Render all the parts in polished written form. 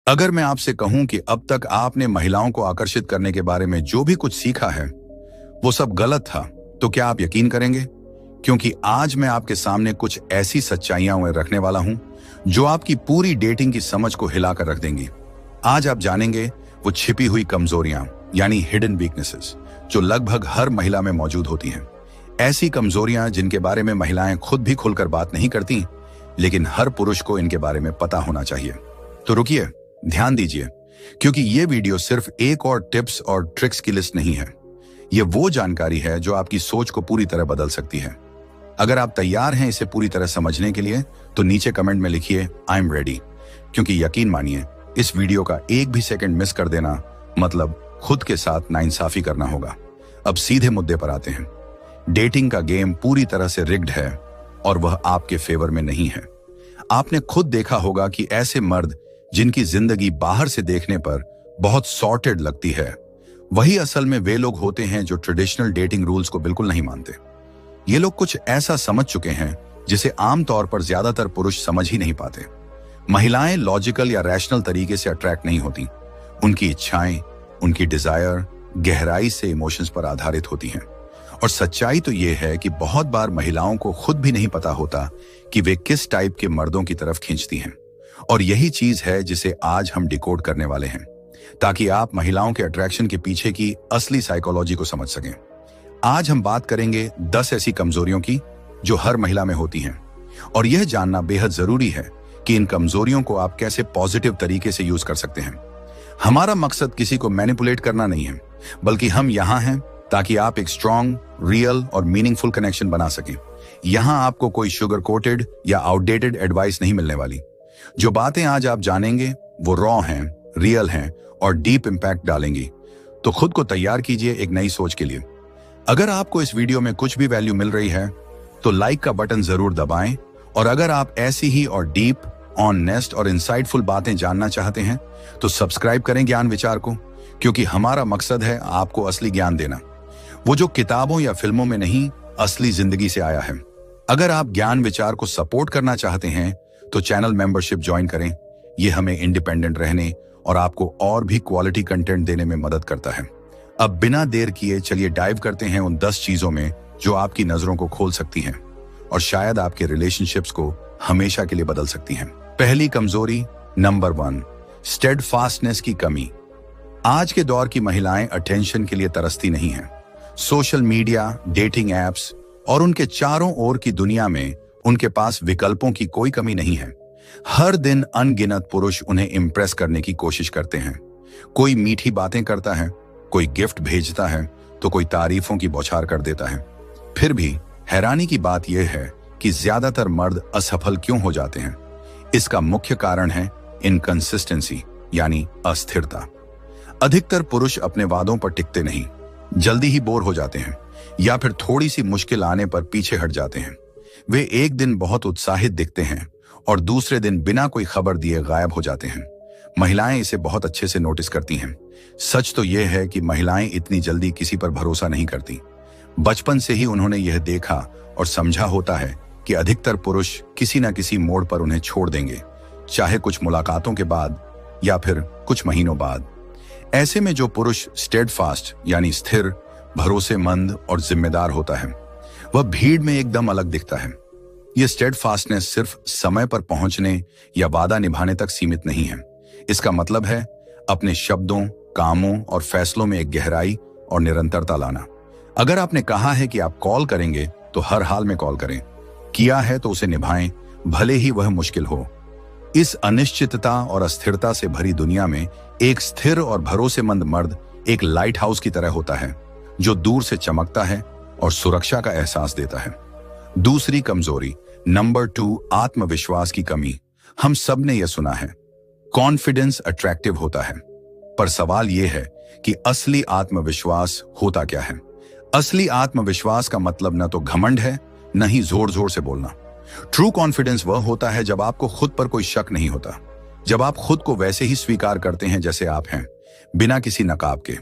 अगर मैं आपसे कहूं कि अब तक आपने महिलाओं को आकर्षित करने के बारे में जो भी कुछ सीखा है वो सब गलत था, तो क्या आप यकीन करेंगे? क्योंकि आज मैं आपके सामने कुछ ऐसी सच्चाइयां रखने वाला हूं जो आपकी पूरी डेटिंग की समझ को हिलाकर रख देंगी। आज आप जानेंगे वो छिपी हुई कमजोरियां यानी हिडन वीकनेसेस जो लगभग हर महिला में मौजूद होती हैं। ऐसी कमजोरियां जिनके बारे में महिलाएं खुद भी खुलकर बात नहीं करती, लेकिन हर पुरुष को इनके बारे में पता होना चाहिए। तो रुकिए, ध्यान दीजिए, क्योंकि ये वीडियो सिर्फ एक और टिप्स और ट्रिक्स की लिस्ट नहीं है। ये वो जानकारी है जो आपकी सोच को पूरी तरह बदल सकती है। अगर आप तैयार हैं इसे पूरी तरह समझने के लिए तो नीचे कमेंट में लिखिए आई एम रेडी, क्योंकि यकीन मानिए इस वीडियो का एक भी सेकंड मिस कर देना मतलब खुद के साथ नाइंसाफी करना होगा। अब सीधे मुद्दे पर आते हैं। डेटिंग का गेम पूरी तरह से रिग्ड है और वह आपके फेवर में नहीं है। आपने खुद देखा होगा कि ऐसे मर्द जिनकी जिंदगी बाहर से देखने पर बहुत सॉर्टेड लगती है, वही असल में वे लोग होते हैं जो ट्रेडिशनल डेटिंग रूल्स को बिल्कुल नहीं मानते। ये लोग कुछ ऐसा समझ चुके हैं जिसे आमतौर पर ज्यादातर पुरुष समझ ही नहीं पाते। महिलाएं लॉजिकल या रैशनल तरीके से अट्रैक्ट नहीं होती। उनकी इच्छाएं, उनकी डिजायर गहराई से इमोशंस पर आधारित होती हैं। और सच्चाई तो यह है कि बहुत बार महिलाओं को खुद भी नहीं पता होता कि वे किस टाइप के मर्दों की तरफ खींचती हैं। और यही चीज है जिसे आज हम डिकोड करने वाले हैं, ताकि आप महिलाओं के अट्रैक्शन के पीछे की असली साइकोलॉजी को समझ सकें। आज हम बात करेंगे 10 ऐसी कमजोरियों की जो हर महिला में होती हैं, और यह जानना बेहद जरूरी है कि इन कमजोरियों को आप कैसे पॉजिटिव तरीके से यूज कर सकते हैं। हमारा मकसद किसी को मैनिपुलेट करना नहीं है, बल्कि हम यहां हैं ताकि आप एक स्ट्रॉन्ग, रियल और मीनिंगफुल कनेक्शन बना सकें। यहां आपको कोई शुगर कोटेड या आउटडेटेड एडवाइस नहीं मिलने वाली। जो बातें आज आप जानेंगे वो रॉ हैं, रियल हैं और डीप इंपैक्ट डालेंगी। तो खुद को तैयार कीजिए एक नई सोच के लिए। अगर आपको इस वीडियो में कुछ भी वैल्यू मिल रही है तो लाइक का बटन जरूर दबाएं, और अगर आप ऐसी ही और डीप, ऑनेस्ट और इंसाइटफुल बातें जानना चाहते हैं तो सब्सक्राइब करें ज्ञान विचार को, क्योंकि हमारा मकसद है आपको असली ज्ञान देना, वो जो किताबों या फिल्मों में नहीं, असली जिंदगी से आया है। अगर आप ज्ञान विचार को सपोर्ट करना चाहते हैं तो चैनल मेंबरशिप ज्वाइन करें। यह हमें इंडिपेंडेंट रहने और आपको और भी क्वालिटी कंटेंट देने में मदद करता है। अब बिना देर किए चलिए डाइव करते हैं उन 10 चीजों में जो आपकी नजरों को खोल सकती हैं और शायद आपके रिलेशनशिप्स को हमेशा के लिए बदल सकती हैं। पहली कमजोरी, नंबर 1, स्टेडफास्टनेस की कमी। आज के दौर की महिलाएं अटेंशन के लिए तरसती नहीं हैं। सोशल मीडिया, डेटिंग एप्स और उनके चारों ओर की दुनिया में उनके पास विकल्पों की कोई कमी नहीं है। हर दिन अनगिनत पुरुष उन्हें इंप्रेस करने की कोशिश करते हैं। कोई मीठी बातें करता है, कोई गिफ्ट भेजता है, तो कोई तारीफों की बौछार कर देता है। फिर भी हैरानी की बात यह है कि ज्यादातर मर्द असफल क्यों हो जाते हैं। इसका मुख्य कारण है इनकंसिस्टेंसी यानी अस्थिरता। अधिकतर पुरुष अपने वादों पर टिकते नहीं, जल्दी ही बोर हो जाते हैं या फिर थोड़ी सी मुश्किल आने पर पीछे हट जाते हैं। वे एक दिन बहुत उत्साहित दिखते हैं और दूसरे दिन बिना कोई खबर दिए गायब हो जाते हैं। महिलाएं इसे बहुत अच्छे से नोटिस करती हैं। सच तो यह है कि महिलाएं इतनी जल्दी किसी पर भरोसा नहीं करती। बचपन से ही उन्होंने यह देखा और समझा होता है कि अधिकतर पुरुष किसी न किसी मोड़ पर उन्हें छोड़ देंगे, चाहे कुछ मुलाकातों के बाद या फिर कुछ महीनों बाद। ऐसे में जो पुरुष स्टेडफास्ट यानी स्थिर, भरोसेमंद और जिम्मेदार होता है, वह भीड़ में एकदम अलग दिखता है। यह स्टेडफास्टनेस सिर्फ समय पर पहुंचने या वादा निभाने तक सीमित नहीं है। इसका मतलब है अपने शब्दों, कामों और फैसलों में एक गहराई और निरंतरता लाना। अगर आपने कहा है कि आप कॉल करेंगे तो हर हाल में कॉल करें, किया है तो उसे निभाएं, भले ही वह मुश्किल हो। इस अनिश्चितता और अस्थिरता से भरी दुनिया में एक स्थिर और भरोसेमंद मर्द एक लाइट हाउस की तरह होता है, जो दूर से चमकता है और सुरक्षा का एहसास देता है। दूसरी कमजोरी, नंबर 2, आत्मविश्वास की कमी। हम सब ने यह सुना है, कॉन्फिडेंस अट्रैक्टिव होता है, पर सवाल यह है कि असली आत्मविश्वास होता क्या है। असली आत्मविश्वास का मतलब न तो घमंड है, न ही जोर जोर से बोलना। ट्रू कॉन्फिडेंस वह होता है जब आपको खुद पर कोई शक नहीं होता, जब आप खुद को वैसे ही स्वीकार करते हैं जैसे आप हैं, बिना किसी नकाब के।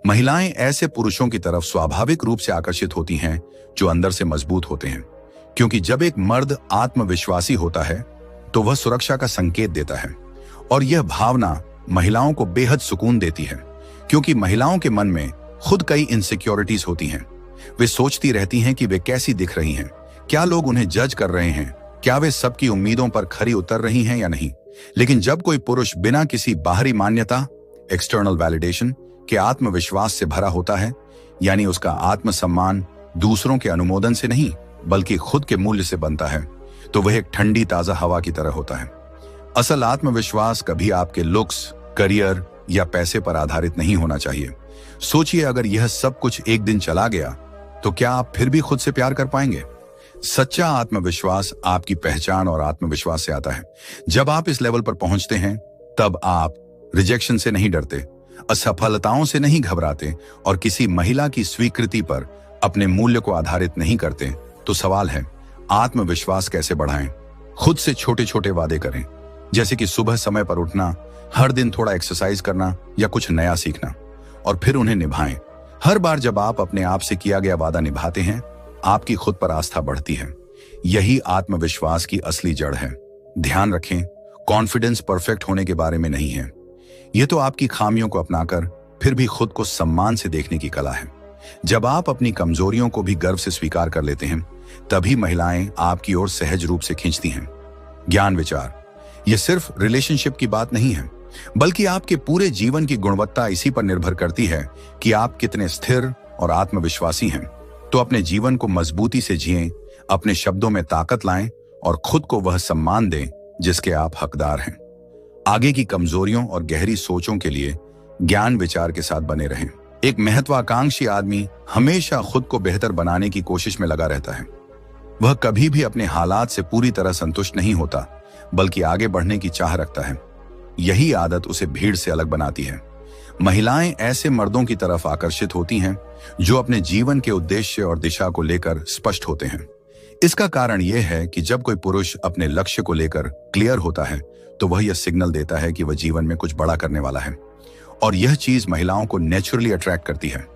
महिलाएं ऐसे पुरुषों की तरफ स्वाभाविक रूप से आकर्षित होती हैं जो अंदर से मजबूत होते हैं, क्योंकि जब एक मर्द आत्मविश्वासी होता है तो वह सुरक्षा का संकेत देता है और यह भावना महिलाओं को बेहद सुकून देती है, क्योंकि महिलाओं के मन में खुद कई इनसिक्योरिटीज होती हैं। वे सोचती रहती हैं कि वे कैसी दिख रही हैं, क्या लोग उन्हें जज कर रहे हैं, क्या वे सबकी उम्मीदों पर खरी उतर रही हैं या नहीं। लेकिन जब कोई पुरुष बिना किसी बाहरी मान्यता, एक्सटर्नल वैलिडेशन के आत्मविश्वास से भरा होता है, यानी उसका आत्मसम्मान दूसरों के अनुमोदन से नहीं बल्कि खुद के मूल्य से बनता है, तो वह एक ठंडी ताजा हवा की तरह होता है। असल आत्मविश्वास कभी आपके लुक्स, करियर या पैसे पर आधारित नहीं होना चाहिए। सोचिए, अगर यह सब कुछ एक दिन चला गया तो क्या आप फिर भी खुद से प्यार कर पाएंगे? सच्चा आत्मविश्वास आपकी पहचान और आत्मविश्वास से आता है। जब आप इस लेवल पर पहुंचते हैं तब आप रिजेक्शन से नहीं डरते, असफलताओं से नहीं घबराते और किसी महिला की स्वीकृति पर अपने मूल्य को आधारित नहीं करते। तो सवाल है, आत्मविश्वास कैसे बढ़ाएं? खुद से छोटे छोटे वादे करें, जैसे कि सुबह समय पर उठना, हर दिन थोड़ा एक्सरसाइज करना या कुछ नया सीखना, और फिर उन्हें निभाएं। हर बार जब आप अपने आप से किया गया वादा निभाते हैं, आपकी खुद पर आस्था बढ़ती है। यही आत्मविश्वास की असली जड़ है। ध्यान रखें, कॉन्फिडेंस परफेक्ट होने के बारे में नहीं है। यह तो आपकी खामियों को अपनाकर फिर भी खुद को सम्मान से देखने की कला है। जब आप अपनी कमजोरियों को भी गर्व से स्वीकार कर लेते हैं, तभी महिलाएं आपकी ओर सहज रूप से खींचती हैं। ज्ञान विचार, यह सिर्फ रिलेशनशिप की बात नहीं है, बल्कि आपके पूरे जीवन की गुणवत्ता इसी पर निर्भर करती है कि आप कितने स्थिर और आत्मविश्वासी हैं। तो अपने जीवन को मजबूती से जिएं, अपने शब्दों में ताकत लाएं और खुद को वह सम्मान दें जिसके आप हकदार हैं। आगे की कमजोरियों और गहरी सोचों के लिए ज्ञान विचार के साथ बने रहें। एक महत्वाकांक्षी आदमी हमेशा खुद को बेहतर बनाने की कोशिश में लगा रहता है। वह कभी भी अपने हालात से पूरी तरह संतुष्ट नहीं होता, बल्कि आगे बढ़ने की चाह रखता है। यही आदत उसे भीड़ से अलग बनाती है। महिलाएं ऐसे मर्दों की तरफ आकर्षित होती हैं जो अपने जीवन के उद्देश्य और दिशा को लेकर स्पष्ट होते हैं। इसका कारण यह है कि जब कोई पुरुष अपने लक्ष्य को लेकर क्लियर होता है, तो वह यह सिग्नल देता है कि वह जीवन में कुछ बड़ा करने वाला है, और यह चीज महिलाओं को नेचुरली अट्रैक्ट करती है।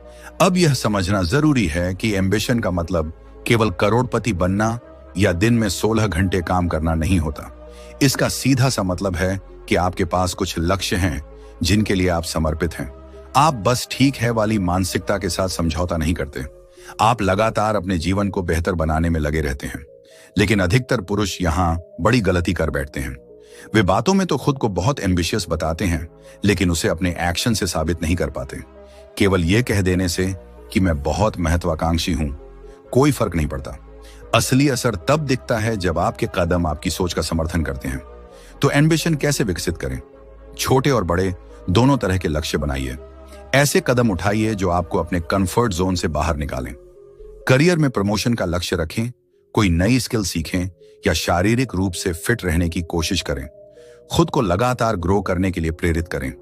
अब यह समझना जरूरी है कि एम्बिशन का मतलब केवल करोड़पति बनना या दिन में 16 घंटे काम करना नहीं होता। इसका सीधा सा मतलब है कि आपके पास कुछ लक्ष्य हैं जिनके लिए आप समर्पित हैं। आप बस ठीक है वाली मानसिकता के साथ समझौता नहीं करते। आप लगातार अपने जीवन को बेहतर बनाने में लगे रहते हैं। लेकिन अधिकतर पुरुष यहां बड़ी गलती कर बैठते हैं। वे बातों में तो खुद को बहुत एम्बिशियस बताते हैं, लेकिन उसे अपने एक्शन से साबित नहीं कर पाते। केवल यह कह देने से कि मैं बहुत महत्वाकांक्षी हूं, कोई फर्क नहीं पड़ता। असली असर तब दिखता है जब आपके कदम आपकी सोच का समर्थन करते हैं। तो एम्बिशन कैसे विकसित करें? छोटे और बड़े दोनों तरह के लक्ष्य बनाइए। ऐसे कदम उठाइए जो आपको अपने कंफर्ट जोन से बाहर निकालें। करियर में प्रमोशन का लक्ष्य रखें, कोई नई स्किल सीखें या शारीरिक रूप से फिट रहने की कोशिश करें। खुद को लगातार ग्रो करने के लिए प्रेरित करें।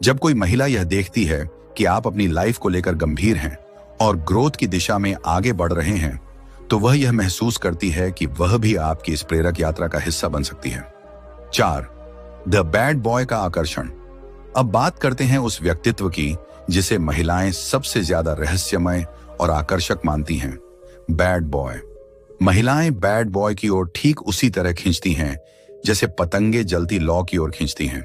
जब कोई महिला यह देखती है कि आप अपनी लाइफ को लेकर गंभीर हैं और ग्रोथ की दिशा में आगे बढ़ रहे हैं, तो वह यह महसूस करती है कि वह भी आपकी इस प्रेरक यात्रा का हिस्सा बन सकती है। 4. द बैड बॉय का आकर्षण। अब बात करते हैं उस व्यक्तित्व की जिसे महिलाएं सबसे ज्यादा रहस्यमय और आकर्षक मानती हैं, बैड बॉय। महिलाएं बैड बॉय की ओर ठीक उसी तरह खींचती हैं जैसे पतंगे जलती लौ की ओर खींचती हैं।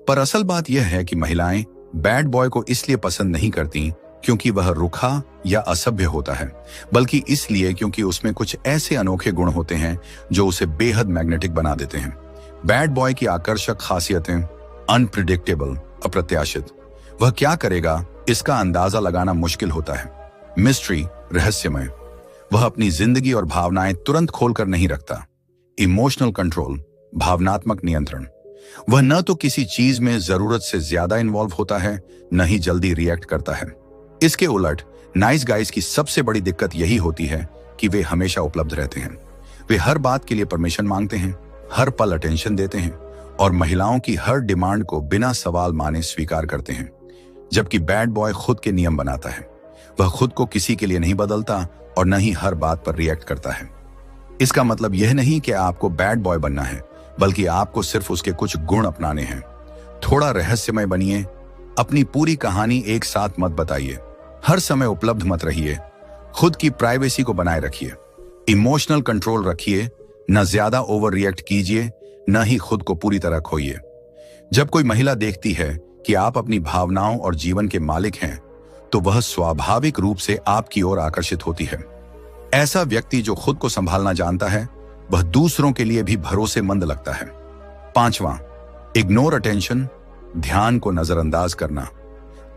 पर असल बात यह है कि महिलाएं बैड बॉय को इसलिए पसंद नहीं करती क्योंकि वह रुखा या असभ्य होता है, बल्कि इसलिए क्योंकि उसमें कुछ ऐसे अनोखे गुण होते हैं जो उसे बेहद मैग्नेटिक बना देते हैं। बैड बॉय की आकर्षक खासियतें अनप्रिडिक्टेबल, अप्रत्याशित। वह क्या करेगा इसका अंदाजा लगाना मुश्किल होता है। मिस्ट्री, रहस्यमय। वह अपनी जिंदगी और भावनाएं तुरंत खोलकर नहीं रखता। इमोशनल कंट्रोल, भावनात्मक नियंत्रण। वह न तो किसी चीज में जरूरत से ज्यादा इन्वॉल्व होता है, न ही जल्दी रिएक्ट करता है। इसके उलट नाइस गाइज की सबसे बड़ी दिक्कत यही होती है कि वे हमेशा उपलब्ध रहते हैं। वे हर बात के लिए परमिशन मांगते हैं, हर पल अटेंशन देते हैं और महिलाओं की हर डिमांड को बिना सवाल माने स्वीकार करते हैं। जबकि बैड बॉय खुद के नियम बनाता है। वह खुद को किसी के लिए नहीं बदलता और न ही हर बात पर रिएक्ट करता है। इसका मतलब यह नहीं कि आपको बैड बॉय बनना है, बल्कि आपको सिर्फ उसके कुछ गुण अपनाने हैं। थोड़ा रहस्यमय बनिए, अपनी पूरी कहानी एक साथ मत बताइए, हर समय उपलब्ध मत रहिए, खुद की प्राइवेसी को बनाए रखिए, इमोशनल कंट्रोल रखिए, न ज्यादा ओवर रिएक्ट कीजिए, न ही खुद को पूरी तरह खोइए। जब कोई महिला देखती है कि आप अपनी भावनाओं और जीवन के मालिक हैं, तो वह स्वाभाविक रूप से आपकी ओर आकर्षित होती है। ऐसा व्यक्ति जो खुद को संभालना जानता है, वह दूसरों के लिए भी भरोसेमंद लगता है। 5वां, इग्नोर अटेंशन, ध्यान को नजरअंदाज करना।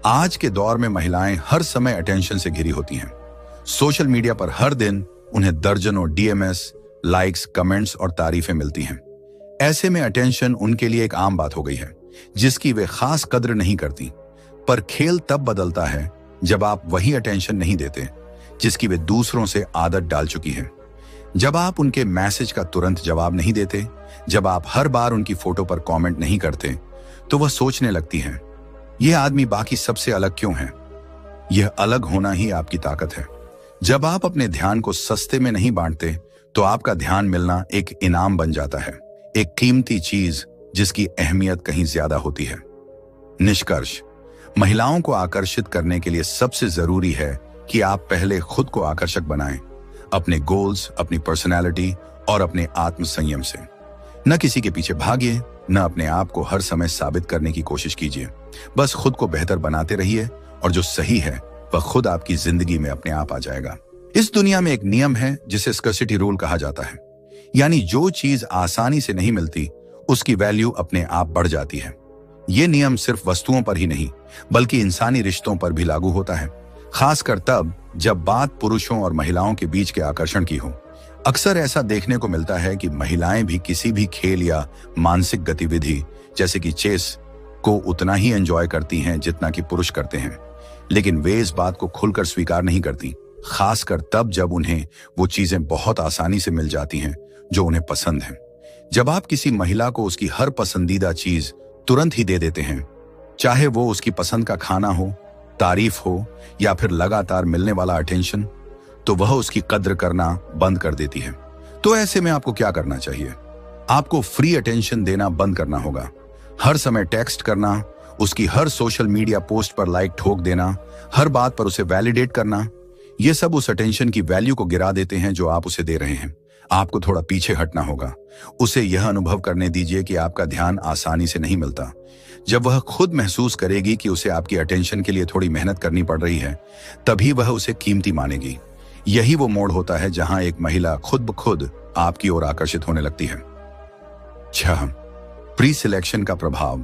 आज के दौर में महिलाएं हर समय अटेंशन से घिरी होती हैं। सोशल मीडिया पर हर दिन उन्हें दर्जनों डीएमएस, लाइक्स, कमेंट्स और तारीफें मिलती हैं। ऐसे में अटेंशन उनके लिए एक आम बात हो गई है, जिसकी वे खास कद्र नहीं करती। पर खेल तब बदलता है जब आप वही अटेंशन नहीं देते जिसकी वे दूसरों से आदत डाल चुकी है। जब आप उनके मैसेज का तुरंत जवाब नहीं देते, जब आप हर बार उनकी फोटो पर कमेंट नहीं करते, तो वह सोचने लगती हैं, यह आदमी बाकी सबसे अलग क्यों है। यह अलग होना ही आपकी ताकत है। जब आप अपने ध्यान को सस्ते में नहीं बांटते, तो आपका ध्यान मिलना एक इनाम बन जाता है, एक कीमती चीज जिसकी अहमियत कहीं ज्यादा होती है। निष्कर्ष, महिलाओं को आकर्षित करने के लिए सबसे जरूरी है कि आप पहले खुद को आकर्षक बनाएं, अपने गोल्स, अपनी पर्सनैलिटी और अपने आत्म संयम से। न किसी के पीछे भागिए, न अपने आप को हर समय साबित करने की कोशिश कीजिए। बस खुद को बेहतर बनाते रहिए और जो सही है वह खुद आपकी जिंदगी में अपने आप आ जाएगा। इस दुनिया में एक नियम है जिसे स्कर्सिटी रूल कहा जाता है, यानी जो चीज आसानी से नहीं मिलती उसकी वैल्यू अपने आप बढ़ जाती है। यह नियम सिर्फ वस्तुओं पर ही नहीं बल्कि इंसानी रिश्तों पर भी लागू होता है, खासकर तब जब बात पुरुषों और महिलाओं के बीच के आकर्षण की हो। अक्सर ऐसा देखने को मिलता है कि महिलाएं भी किसी भी खेल या मानसिक गतिविधि जैसे कि चेस को उतना ही एंजॉय करती हैं जितना कि पुरुष करते हैं, लेकिन वे इस बात को खुलकर स्वीकार नहीं करती, खासकर तब जब उन्हें वो चीजें बहुत आसानी से मिल जाती हैं जो उन्हें पसंद है। जब आप किसी महिला को उसकी हर पसंदीदा चीज तुरंत ही दे देते हैं, चाहे वो उसकी पसंद का खाना हो, तारीफ हो या फिर लगातार मिलने वाला अटेंशन, तो वह उसकी कद्र करना बंद कर देती है। तो ऐसे में आपको क्या करना चाहिए? आपको फ्री अटेंशन देना बंद करना होगा। हर समय टेक्स्ट करना, उसकी हर सोशल मीडिया पोस्ट पर लाइक ठोक देना, हर बात पर उसे वैलिडेट करना, ये सब उस अटेंशन की वैल्यू को गिरा देते हैं जो आप उसे दे रहे हैं। आपको थोड़ा पीछे हटना होगा। उसे यह अनुभव करने दीजिए कि आपका ध्यान आसानी से नहीं मिलता। जब वह खुद महसूस करेगी कि उसे आपकी अटेंशन के लिए थोड़ी मेहनत करनी पड़ रही है, तभी वह उसे कीमती मानेगी। यही वो मोड़ होता है जहां एक महिला खुद ब खुद आपकी ओर आकर्षित होने लगती है। 6, प्री सिलेक्शन का प्रभाव।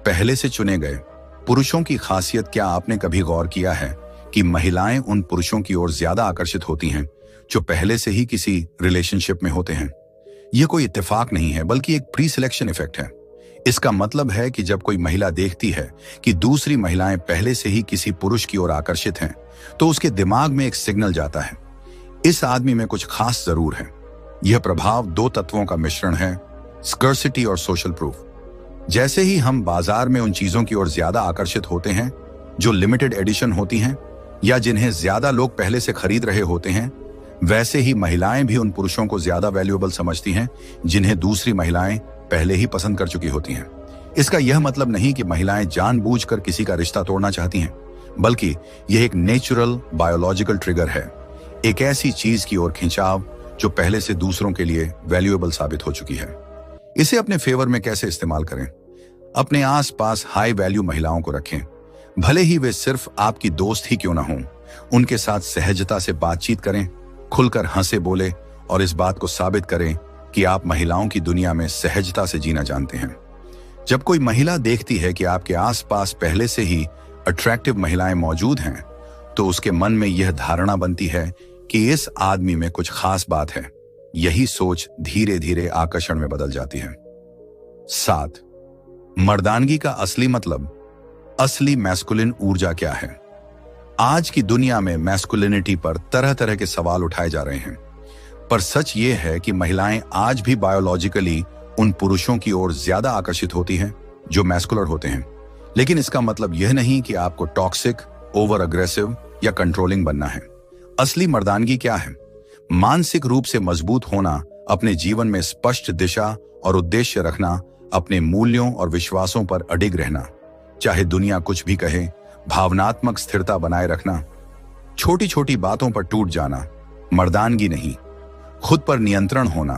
पहले से चुने गए पुरुषों की खासियत। क्या आपने कभी गौर किया है कि महिलाएं उन पुरुषों की ओर ज्यादा आकर्षित होती हैं जो पहले से ही किसी रिलेशनशिप में होते हैं? यह कोई इत्तेफाक नहीं है बल्कि एक प्री सिलेक्शन इफेक्ट है। इसका मतलब है कि जब कोई महिला देखती है कि दूसरी महिलाएं पहले से ही किसी पुरुष की ओर आकर्षित हैं, तो उसके दिमाग में एक सिग्नल जाता है, इस आदमी में कुछ खास जरूर है। यह प्रभाव 2 तत्वों का मिश्रण है, स्कर्सिटी और सोशल प्रूफ। जैसे ही हम बाजार में उन चीजों की ओर ज्यादा आकर्षित होते हैं जो लिमिटेड एडिशन होती हैं या जिन्हें ज्यादा लोग पहले से खरीद रहे होते हैं, वैसे ही महिलाएं भी उन पुरुषों को ज्यादा वैल्यूएबल समझती हैं जिन्हें दूसरी महिलाएं पहले ही पसंद कर चुकी होती हैं। इसका यह मतलब नहीं कि महिलाएं जानबूझकर किसी का रिश्ता तोड़ना चाहती हैं, बल्कि यह एक नेचुरल बायोलॉजिकल ट्रिगर है, एक ऐसी चीज की ओर खिंचाव जो पहले से दूसरों के लिए वैल्यूएबल साबित हो चुकी है। इसे अपने फेवर में कैसे इस्तेमाल करें? अपने आसपास हाई वैल्यू महिलाओं को रखें, भले ही वे सिर्फ आपकी दोस्त ही क्यों ना हों। उनके साथ सहजता से बातचीत करें, खुलकर हंसे बोले और इस बात को साबित करें कि आप महिलाओं की दुनिया में सहजता से जीना जानते हैं। जब कोई महिला देखती है कि आपके आसपास पहले से ही अट्रैक्टिव महिलाएं मौजूद हैं, तो उसके मन में यह धारणा बनती है कि इस आदमी में कुछ खास बात है। यही सोच धीरे धीरे आकर्षण में बदल जाती है। 7, मर्दानगी का असली मतलब, असली मैस्कुलिन ऊर्जा क्या है? आज की दुनिया में मैस्कुलिनिटी पर तरह तरह के सवाल उठाए जा रहे हैं, पर सच ये है कि महिलाएं आज भी बायोलॉजिकली उन पुरुषों की ओर ज्यादा आकर्षित होती हैं जो मैस्कुलर होते हैं। लेकिन इसका मतलब यह नहीं कि आपको टॉक्सिक, ओवर अग्रेसिव या कंट्रोलिंग बनना है। असली मर्दानगी क्या है? मानसिक रूप से मजबूत होना, अपने जीवन में स्पष्ट दिशा और उद्देश्य रखना, अपने मूल्यों और विश्वासों पर अडिग रहना, चाहे दुनिया कुछ भी कहे, भावनात्मक स्थिरता बनाए रखना, छोटी छोटी बातों पर टूट जाना मर्दानगी नहीं। खुद पर नियंत्रण होना,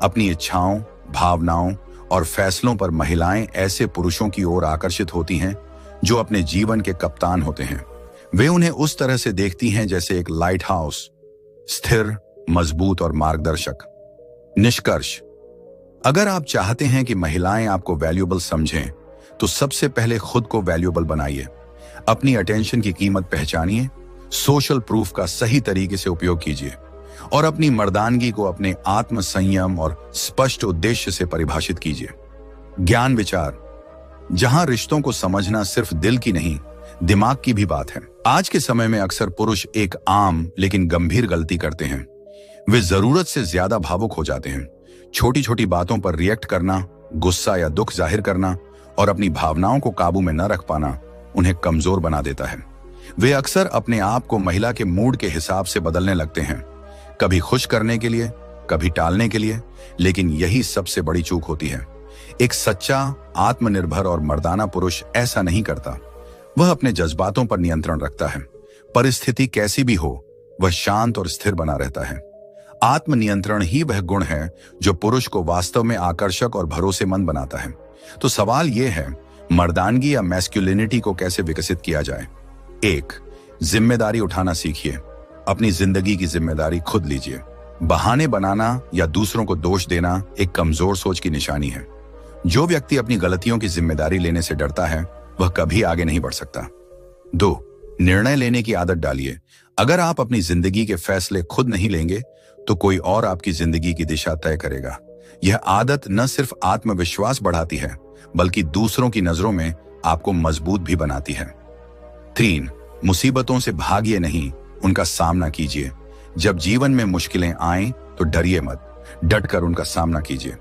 अपनी इच्छाओं, भावनाओं और फैसलों पर महिलाएं ऐसे पुरुषों की ओर आकर्षित होती हैं जो अपने जीवन के कप्तान होते हैं। वे उन्हें उस तरह से देखती हैं जैसे एक लाइट हाउस, स्थिर, मजबूत और मार्गदर्शक। निष्कर्ष: अगर आप चाहते हैं कि महिलाएं आपको वैल्यूएबल समझें, तो सबसे पहले खुद को वैल्यूएबल बनाइए। अपनी अटेंशन की कीमत पहचानिए, सोशल प्रूफ का सही तरीके से उपयोग कीजिए और अपनी मर्दानगी को अपने आत्म संयम और स्पष्ट उद्देश्य से परिभाषित कीजिए। ज्ञान विचार: जहां रिश्तों को समझना सिर्फ दिल की नहीं, दिमाग की भी बात है। आज के समय में अक्सर पुरुष एक आम लेकिन गंभीर गलती करते हैं। वे जरूरत से ज्यादा भावुक हो जाते हैं। छोटी छोटी बातों पर रिएक्ट करना, गुस्सा या दुख जाहिर करना और अपनी भावनाओं को काबू में न रख पाना उन्हें कमजोर बना देता है। वे अक्सर अपने आप को महिला के मूड के हिसाब से बदलने लगते हैं, कभी खुश करने के लिए, कभी टालने के लिए, लेकिन यही सबसे बड़ी चूक होती है। एक सच्चा, आत्मनिर्भर और मर्दाना पुरुष ऐसा नहीं करता। वह अपने जज्बातों पर नियंत्रण रखता है। परिस्थिति कैसी भी हो, वह शांत और स्थिर बना रहता है। आत्मनियंत्रण ही वह गुण है जो पुरुष को वास्तव में आकर्षक और भरोसेमंद बनाता है। तो सवाल यह है, मर्दानगी या मैस्कुलिनिटी को कैसे विकसित किया जाए? 1. जिम्मेदारी उठाना सीखिए। अपनी जिंदगी की जिम्मेदारी खुद लीजिए। बहाने बनाना या दूसरों को दोष देना एक कमजोर सोच की निशानी है। जो व्यक्ति अपनी गलतियों की जिम्मेदारी लेने से डरता है, वह कभी आगे नहीं बढ़ सकता। 2. निर्णय लेने की आदत डालिए। अगर आप अपनी जिंदगी के फैसले खुद नहीं लेंगे, तो कोई और आपकी जिंदगी की दिशा तय करेगा। यह आदत न सिर्फ आत्मविश्वास बढ़ाती है, बल्कि दूसरों की नजरों में आपको मजबूत भी बनाती है। 3. मुसीबतों से भागिए नहीं, उनका सामना कीजिए। जब जीवन में मुश्किलें आएं, तो डरिए मत, डटकर उनका सामना कीजिए।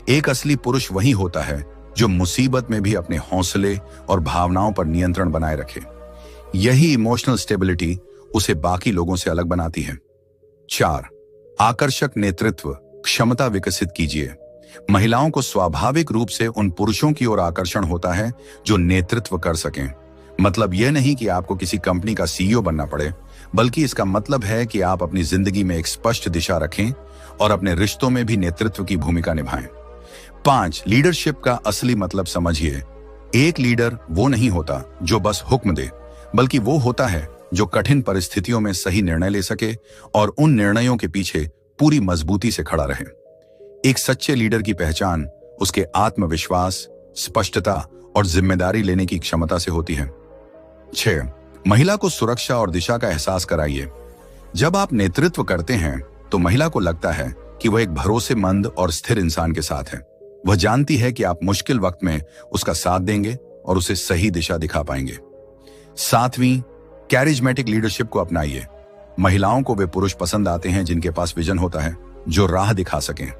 एक असली पुरुष वही होता है जो मुसीबत में भी अपने हौसले और भावनाओं पर नियंत्रण बनाए रखे। यही इमोशनल स्टेबिलिटी उसे बाकी लोगों से अलग बनाती है। 4. आकर्षक नेतृत्व क्षमता विकसित कीजिए। महिलाओं को स्वाभाविक रूप से उन पुरुषों की ओर आकर्षण होता है जो नेतृत्व कर सकें। मतलब यह नहीं कि आपको किसी कंपनी का सीईओ बनना पड़े, बल्कि इसका मतलब है कि आप अपनी जिंदगी में एक स्पष्ट दिशा रखें और अपने रिश्तों में भी नेतृत्व की भूमिका निभाएं। 5. लीडरशिप का असली मतलब समझिए। एक लीडर वो नहीं होता जो बस हुक्म दे, बल्कि वो होता है जो कठिन परिस्थितियों में सही निर्णय ले सके और उन निर्णयों के पीछे पूरी मजबूती से खड़ा रहे। एक सच्चे लीडर की पहचान उसके आत्मविश्वास, स्पष्टता और जिम्मेदारी लेने की क्षमता से होती है। 6. महिला को सुरक्षा और दिशा का एहसास कराइए। जब आप नेतृत्व करते हैं, तो महिला को लगता है कि वह एक भरोसेमंद और स्थिर इंसान के साथ है। वह जानती है कि आप मुश्किल वक्त में उसका साथ देंगे और उसे सही दिशा दिखा पाएंगे। 7. कैरिज्मेटिक लीडरशिप को अपनाइए। महिलाओं को वे पुरुष पसंद आते हैं जिनके पास विजन होता है, जो राह दिखा सकें।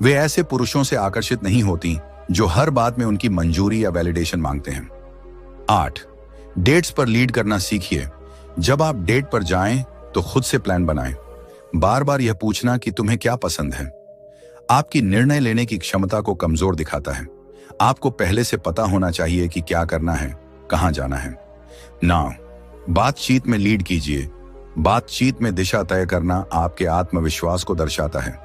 वे ऐसे पुरुषों से आकर्षित नहीं होती जो हर बात में उनकी मंजूरी या वैलिडेशन मांगते हैं। 8. डेट्स पर लीड करना सीखिए। जब आप डेट पर जाएं, तो खुद से प्लान बनाएं। बार बार यह पूछना कि तुम्हें क्या पसंद है, आपकी निर्णय लेने की क्षमता को कमजोर दिखाता है। आपको पहले से पता होना चाहिए कि क्या करना है, कहां जाना है। ना, बातचीत में लीड कीजिए। बातचीत में दिशा तय करना आपके आत्मविश्वास को दर्शाता है।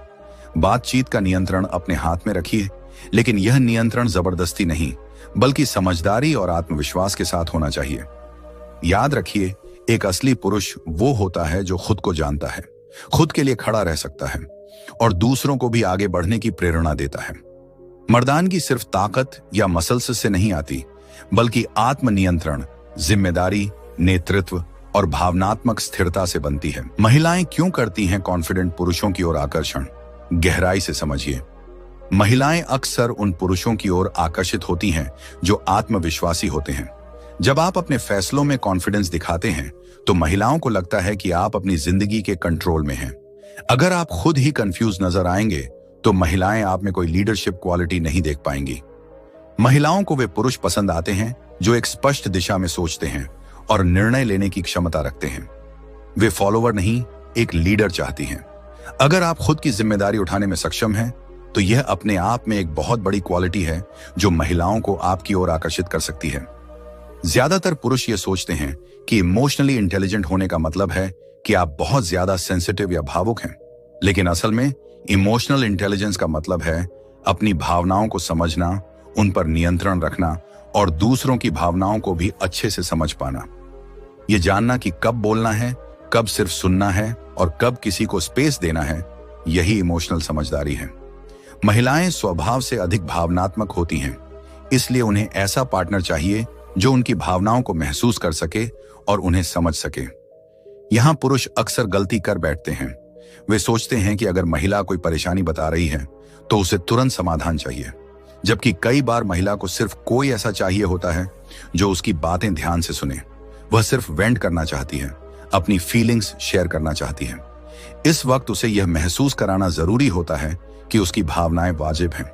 बातचीत का नियंत्रण अपने हाथ में रखिए, लेकिन यह नियंत्रण जबरदस्ती नहीं, बल्कि समझदारी और आत्मविश्वास के साथ होना चाहिए। याद रखिए, एक असली पुरुष वो होता है जो खुद को जानता है, खुद के लिए खड़ा रह सकता है और दूसरों को भी आगे बढ़ने की प्रेरणा देता है। मर्दानगी सिर्फ ताकत या मसल्स से नहीं आती, बल्कि आत्मनियंत्रण, जिम्मेदारी, नेतृत्व और भावनात्मक स्थिरता से बनती है। महिलाएं क्यों करती हैं कॉन्फिडेंट पुरुषों की ओर आकर्षण? गहराई से समझिए। महिलाएं अक्सर उन पुरुषों की ओर आकर्षित होती हैं जो आत्मविश्वासी होते हैं। जब आप अपने फैसलों में कॉन्फिडेंस दिखाते हैं, तो महिलाओं को लगता है कि आप अपनी जिंदगी के कंट्रोल में हैं। अगर आप खुद ही कंफ्यूज नजर आएंगे, तो महिलाएं आप में कोई लीडरशिप क्वालिटी नहीं देख पाएंगी। महिलाओं को वे पुरुष पसंद आते हैं जो एक स्पष्ट दिशा में सोचते हैं और निर्णय लेने की क्षमता रखते हैं। वे फॉलोवर नहीं, एक लीडर चाहती हैं। अगर आप खुद की जिम्मेदारी उठाने में सक्षम हैं, तो यह अपने आप में एक बहुत बड़ी क्वालिटी है जो महिलाओं को आपकी ओर आकर्षित कर सकती है। ज्यादातर पुरुष ये सोचते हैं कि इमोशनली इंटेलिजेंट होने का मतलब है कि आप बहुत ज्यादा सेंसिटिव या भावुक हैं, लेकिन असल में इमोशनल इंटेलिजेंस का मतलब है अपनी भावनाओं को समझना, उन पर नियंत्रण रखना और दूसरों की भावनाओं को भी अच्छे से समझ पाना। ये जानना कि कब बोलना है, कब सिर्फ सुनना है और कब किसी को स्पेस देना है, यही इमोशनल समझदारी है। महिलाएं स्वभाव से अधिक भावनात्मक होती हैं, इसलिए उन्हें ऐसा पार्टनर चाहिए जो उनकी भावनाओं को महसूस कर सके और उन्हें समझ सके। यहां पुरुष अक्सर गलती कर बैठते हैं। वे सोचते हैं कि अगर महिला कोई परेशानी बता रही है तो उसे तुरंत समाधान चाहिए, जबकि कई बार महिला को सिर्फ कोई ऐसा चाहिए होता है जो उसकी बातें ध्यान से सुने। वह सिर्फ वेंट करना चाहती है, अपनी फीलिंग्स शेयर करना चाहती है। इस वक्त उसे यह महसूस कराना जरूरी होता है कि उसकी भावनाएं वाजिब हैं।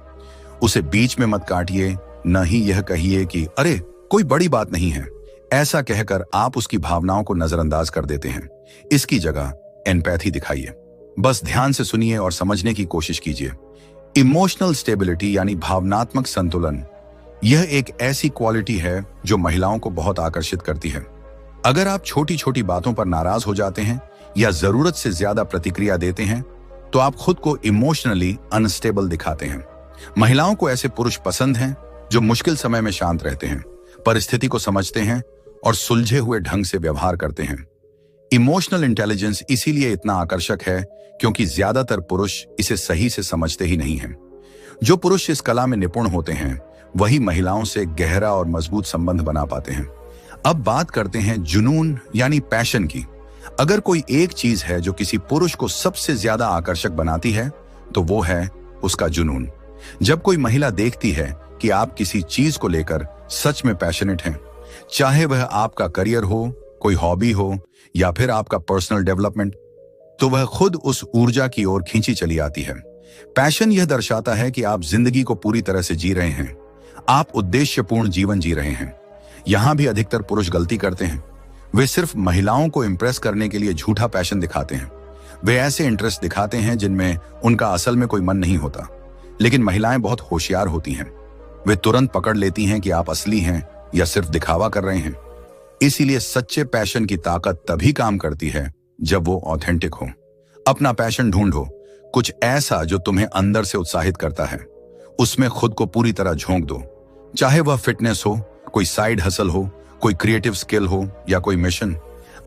उसे बीच में मत काटिए, न ही यह कहिए कि अरे कोई बड़ी बात नहीं है। ऐसा कहकर आप उसकी भावनाओं को नजरअंदाज कर देते हैं। इसकी जगह एम्पैथी दिखाइए। बस ध्यान से सुनिए और समझने की कोशिश कीजिए। इमोशनल स्टेबिलिटी यानी भावनात्मक संतुलन, यह एक ऐसी क्वालिटी है जो महिलाओं को बहुत आकर्षित करती है। अगर आप छोटी छोटी बातों पर नाराज हो जाते हैं या जरूरत से ज्यादा प्रतिक्रिया देते हैं तो आप खुद को इमोशनली अनस्टेबल दिखाते हैं। महिलाओं को ऐसे पुरुष पसंद हैं जो मुश्किल समय में शांत रहते हैं, परिस्थिति को समझते हैं और सुलझे हुए ढंग से व्यवहार करते हैं। इमोशनल इंटेलिजेंस इसीलिए इतना आकर्षक है क्योंकि ज्यादातर पुरुष इसे सही से समझते ही नहीं हैं। जो पुरुष इस कला में निपुण होते हैं वही महिलाओं से गहरा और मजबूत संबंध बना पाते हैं। अब बात करते हैं जुनून यानी पैशन की। अगर कोई एक चीज है जो किसी पुरुष को सबसे ज्यादा आकर्षक बनाती है तो वो है उसका जुनून। जब कोई महिला देखती है कि आप किसी चीज को लेकर सच में पैशनेट हैं, चाहे वह आपका करियर हो, कोई हॉबी हो या फिर आपका पर्सनल डेवलपमेंट, तो वह खुद उस ऊर्जा की ओर खींची चली आती है। पैशन यह दर्शाता है कि आप जिंदगी को पूरी तरह से जी रहे हैं, आप उद्देश्यपूर्ण जीवन जी रहे हैं। यहां भी अधिकतर पुरुष गलती करते हैं। वे सिर्फ महिलाओं को इंप्रेस करने के लिए झूठा पैशन दिखाते हैं। वे ऐसे इंटरेस्ट दिखाते हैं जिनमें उनका असल में कोई मन नहीं होता। लेकिन महिलाएं बहुत होशियार होती हैं। वे तुरंत पकड़ लेती हैं कि आप असली हैं या सिर्फ दिखावा कर रहे हैं। इसीलिए सच्चे पैशन की ताकत तभी काम करती है जब वो ऑथेंटिक हो। अपना पैशन ढूंढो, कुछ ऐसा जो तुम्हें अंदर से उत्साहित करता है। उसमें खुद को पूरी तरह झोंक दो, चाहे वह फिटनेस हो, कोई साइड हसल हो, कोई क्रिएटिव स्किल हो या कोई मिशन।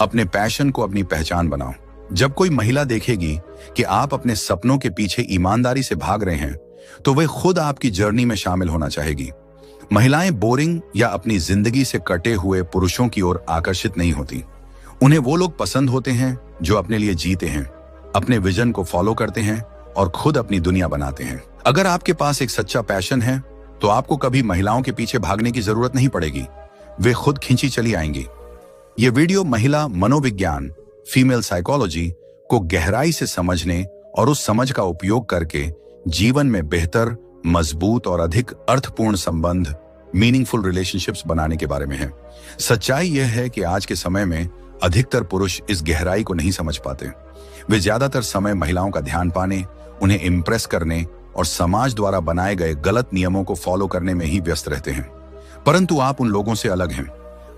अपने पैशन को अपनी पहचान बनाओ। जब कोई महिला देखेगी कि आप अपने सपनों के पीछे ईमानदारी से भाग रहे हैं तो वह खुद आपकी जर्नी में शामिल होना चाहेगी। महिलाएं बोरिंग या अपनी जिंदगी से कटे हुए पुरुषों की ओर आकर्षित नहीं होती। उन्हें वो लोग पसंद होते हैं जो अपने लिए जीते हैं, अपने विजन को फॉलो करते हैं और खुद अपनी दुनिया बनाते हैं। अगर आपके पास एक सच्चा पैशन है तो आपको कभी महिलाओं के पीछे भागने की जरूरत नहीं पड़ेगी। वे खुद खींची चली आएंगी। ये वीडियो महिला मनोविज्ञान, फीमेल साइकोलॉजी को गहराई से समझने और उस समझ का उपयोग करके जीवन में बेहतर, मजबूत और अधिक अर्थपूर्ण संबंध, मीनिंगफुल रिलेशनशिप्स बनाने के बारे में है। सच्चाई यह है कि आज के समय में अधिकतर पुरुष इस गहराई को नहीं समझ पाते। वे ज्यादातर समय महिलाओं का ध्यान पाने, उन्हें इम्प्रेस करने और समाज द्वारा बनाए गए गलत नियमों को फॉलो करने में ही व्यस्त रहते हैं। परंतु आप उन लोगों से अलग हैं।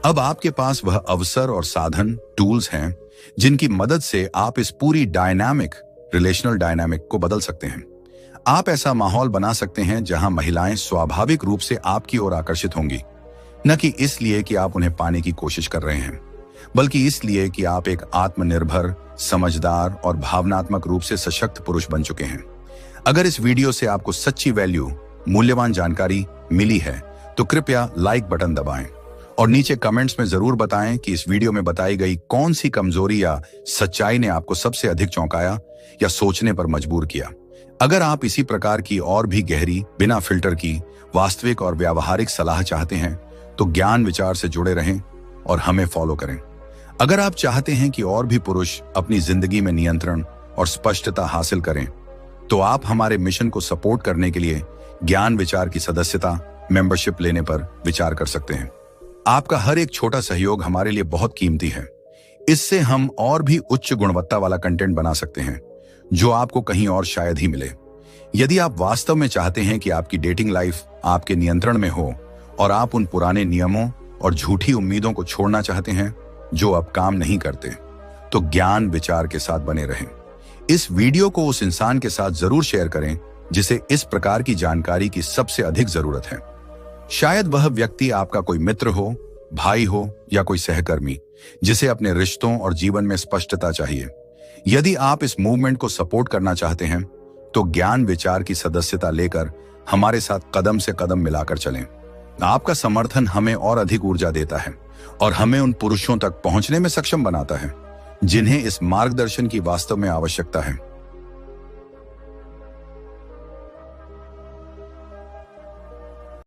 अब आपके पास वह अवसर और साधन, टूल्स हैं जिनकी मदद से आप इस पूरी रिलेशनल डायनामिक को बदल सकते हैं। आप ऐसा माहौल बना सकते हैं जहां महिलाएं स्वाभाविक रूप से आपकी ओर आकर्षित होंगी, न कि इसलिए कि आप उन्हें पाने की कोशिश कर रहे हैं, बल्कि इसलिए कि आप एक आत्मनिर्भर, समझदार और भावनात्मक रूप से सशक्त पुरुष बन चुके हैं। अगर इस वीडियो से आपको सच्ची वैल्यू, मूल्यवान जानकारी मिली है तो कृपया लाइक बटन दबाएं और नीचे कमेंट्स में जरूर बताएं कि इस वीडियो में बताई गई कौन सी कमजोरी या सच्चाई ने आपको सबसे अधिक चौंकाया या सोचने पर मजबूर किया। अगर आप इसी प्रकार की और भी गहरी, बिना फिल्टर की, वास्तविक और व्यावहारिक सलाह चाहते हैं तो ज्ञान विचार से जुड़े रहें और हमें फॉलो करें। अगर आप चाहते हैं कि और भी पुरुष अपनी जिंदगी में नियंत्रण और स्पष्टता हासिल करें तो आप हमारे मिशन को सपोर्ट करने के लिए ज्ञान विचार की सदस्यता, मेंबरशिप लेने पर विचार कर सकते हैं। आपका हर एक छोटा सहयोग हमारे लिए बहुत कीमती है। इससे हम और भी उच्च गुणवत्ता वाला कंटेंट बना सकते हैं जो आपको कहीं और शायद ही मिले। यदि आप वास्तव में चाहते हैं कि आपकी डेटिंग लाइफ आपके नियंत्रण में हो और आप उन पुराने नियमों और झूठी उम्मीदों को छोड़ना चाहते हैं जो अब काम नहीं करते, तो ज्ञान विचार के साथ बने रहें। इस वीडियो को उस इंसान के साथ जरूर शेयर करें जिसे इस प्रकार की जानकारी की सबसे अधिक जरूरत है। शायद वह व्यक्ति आपका कोई मित्र हो, भाई हो या कोई सहकर्मी, जिसे अपने रिश्तों और जीवन में स्पष्टता चाहिए। यदि आप इस मूवमेंट को सपोर्ट करना चाहते हैं तो ज्ञान विचार की सदस्यता लेकर हमारे साथ कदम से कदम मिलाकर चलें। आपका समर्थन हमें और अधिक ऊर्जा देता है और हमें उन पुरुषों तक पहुंचने में सक्षम बनाता है जिन्हें इस मार्गदर्शन की वास्तव में आवश्यकता है।